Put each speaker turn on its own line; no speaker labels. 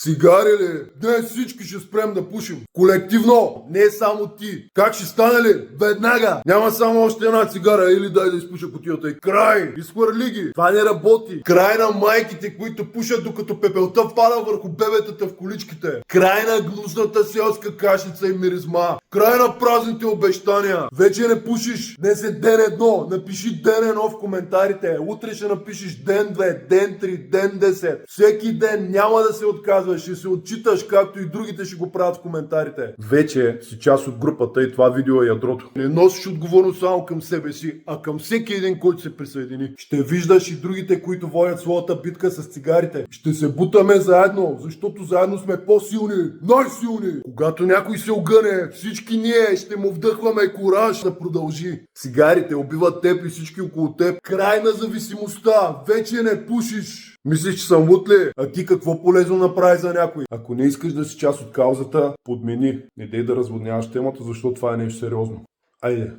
Цигари ли? Днес всички ще спрем да пушим. Колективно, не само ти. Как ще стане ли? Веднага. Няма само още една цигара или дай да изпуша кутията и край. Изхвърли ги. Това не работи. Край на майките, които пушат докато пепелта пада върху бебетата в количките. Край на гнусната селска кашица и миризма. Край на празните обещания. Вече не пушиш. Днес е ден едно. Напиши ден едно в коментарите. Утре ще напишеш ден 2, ден 3, ден 10. Всеки ден няма да се отказваш. Ще се отчиташ, както и другите ще го правят в коментарите. Вече си част от групата и това видео е ядрото. Не носиш отговорност само към себе си, а към всеки един, който се присъедини. Ще виждаш и другите, които водят своята битка с цигарите. Ще се бутаме заедно, защото заедно сме по-силни. Най-силни! Когато някой се огъне, всички ние ще му вдъхваме кураж да продължи. Цигарите убиват теб и всички около теб. Край на зависимостта. Вече не пушиш. Мислиш, че съм лут ли? А ти какво полезно направи за някой? Ако не искаш да си част от каузата, подмени. Не дей да разводняваш темата, защото това е нещо сериозно. Айде.